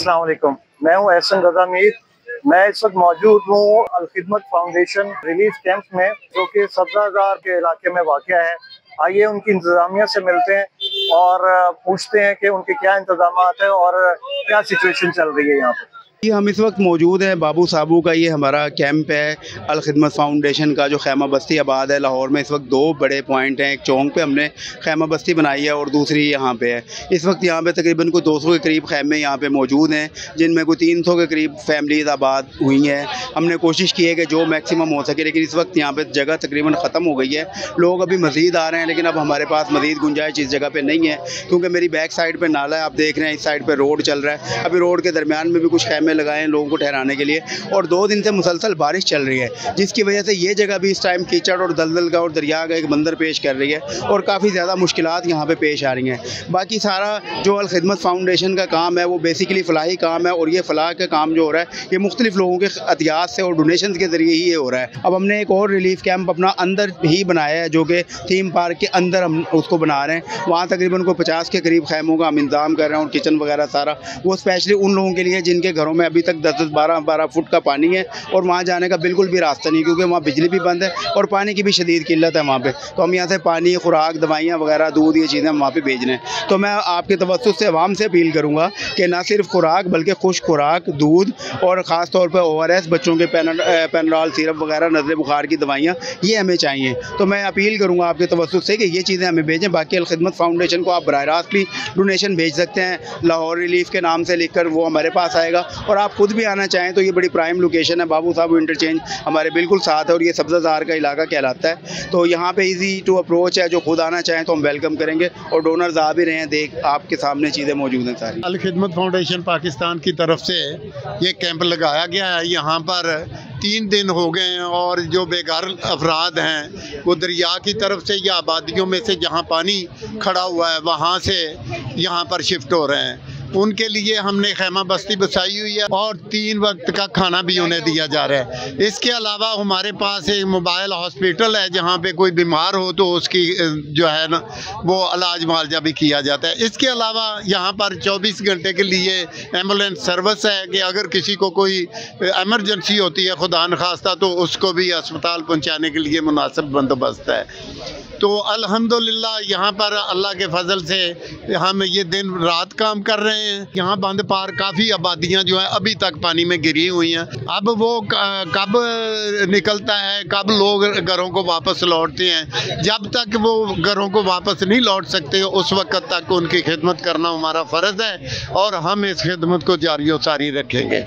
अस्सलाम वालेकुम। मैं हूँ एहसन रज़ा मीर। मैं इस वक्त मौजूद हूँ अल खिदमत फाउंडेशन रिलीफ कैंप में, जो कि सब्ज़ाज़ार के इलाके में वाक़या है। आइए उनकी इंतज़ामिया से मिलते हैं और पूछते हैं कि उनके क्या इंतज़ामात हैं और क्या सिचुएशन चल रही है यहाँ पर। हम इस वक्त मौजूद हैं बाबू साबू का, ये हमारा कैंप है अल खिदमत फाउंडेशन का, जो खैमा बस्ती आबाद है लाहौर में। इस वक्त दो बड़े पॉइंट हैं, एक चौंक पे हमने खैमा बस्ती बनाई है और दूसरी यहाँ पे है। इस वक्त यहाँ पे तकरीबन कोई 200 के करीब खैमे यहाँ पे मौजूद हैं, जिनमें कोई 300 के करीब फैमिलीज़ आबाद हुई हैं। हमने कोशिश की है कि जो मैक्सिमम हो सके, लेकिन इस वक्त यहाँ पर जगह तकरीबन ख़त्म हो गई है। लोग अभी मज़ीद आ रहे हैं, लेकिन अब हमारे पास मज़ीद गुंजाइश इस जगह पर नहीं है, क्योंकि मेरी बैक साइड पर नाला है, आप देख रहे हैं। इस साइड पर रोड चल रहा है। अभी रोड के दरमियान में भी कुछ खैमे लगाए हैं लोगों को ठहराने के लिए, और 2 दिन से मुसलसल बारिश चल रही है, जिसकी वजह से ये जगह भी इस टाइम कीचड़ और दलदल का और दरिया का एक मंजर पेश कर रही है, और काफ़ी ज़्यादा मुश्किलात यहाँ पे पेश आ रही हैं। बाकी सारा जो अल खिदमत फाउंडेशन का काम है वो बेसिकली फ़लाही काम है, और ये फ़लाह का काम जो हो रहा है ये मुख्तलिफ लोगों के अतियात से और डोनेशन के ज़रिए ही ये हो रहा है। अब हमने एक और रिलीफ कैंप अपना अंदर ही बनाया है, जो कि थीम पार्क के अंदर हम उसको बना रहे हैं। वहाँ तकरीबन को 50 के करीब खैमों का हम इंतज़ाम कर रहे हैं, और किचन वगैरह सारा वो स्पेशली उन लोगों के लिए जिनके घरों में अभी तक 10-10, 12-12 फुट का पानी है, और वहाँ जाने का बिल्कुल भी रास्ता नहीं, क्योंकि वहाँ बिजली भी बंद है और पानी की भी शदीद किल्लत है वहाँ पे। तो हम यहाँ से पानी, खुराक, दवाइयाँ वगैरह, दूध, ये चीज़ें हम वहाँ पे भेज रहे हैं। तो मैं आपके तवज्जुह से आवाम से अपील करूँगा कि ना सिर्फ खुराक बल्कि खुश्क खुराक, दूध, और ख़ास तौर पर ORS, बच्चों के पेनाडोल सिरप वगैरह, नज़ले बुखार की दवाइयाँ, ये हमें चाहिए। तो मैं अपील करूँगा आपके तवज्जुह से कि ये चीज़ें हमें भेजें। बाकी अल खिदमत फाउंडेशन को आप बराह रास्त भी डोनेशन भेज सकते हैं, लाहौर रिलीफ के नाम से लिख कर, वो हमारे पास आएगा। और आप खुद भी आना चाहें तो ये बड़ी प्राइम लोकेशन है, बाबू साहब इंटरचेंज हमारे बिल्कुल साथ है, और ये सब्ज़ाज़ार का इलाका कहलाता है। तो यहाँ पे इजी टू अप्रोच है, जो खुद आना चाहें तो हम वेलकम करेंगे, और डोनर्स आ भी रहे हैं, देख आपके सामने चीज़ें मौजूद हैं सारी। अल खिदमत फाउंडेशन पाकिस्तान की तरफ से ये कैंप लगाया गया है। यहाँ पर 3 दिन हो गए हैं, और जो बेघर अफराद हैं वो दरिया की तरफ से या आबादियों में से जहाँ पानी खड़ा हुआ है वहाँ से यहाँ पर शिफ्ट हो रहे हैं। उनके लिए हमने खैमा बस्ती बसाई हुई है, और 3 वक्त का खाना भी उन्हें दिया जा रहा है। इसके अलावा हमारे पास एक मोबाइल हॉस्पिटल है, जहाँ पे कोई बीमार हो तो उसकी जो है ना वो इलाज मुआवजा भी किया जाता है। इसके अलावा यहाँ पर 24 घंटे के लिए एम्बुलेंस सर्विस है, कि अगर किसी को कोई एमरजेंसी होती है खुदा न खास्ता, तो उसको भी अस्पताल पहुँचाने के लिए मुनासिब बंदोबस्त है। तो अल्हम्दुलिल्लाह यहाँ पर अल्लाह के फजल से हम ये दिन रात काम कर रहे हैं। यहाँ बंद पार काफ़ी आबादियाँ जो हैं अभी तक पानी में गिरी हुई हैं। अब वो कब निकलता है, कब लोग घरों को वापस लौटते हैं, जब तक वो घरों को वापस नहीं लौट सकते उस वक्त तक उनकी खिदमत करना हमारा फ़र्ज़ है, और हम इस खिदमत को जारी व सारी रखेंगे।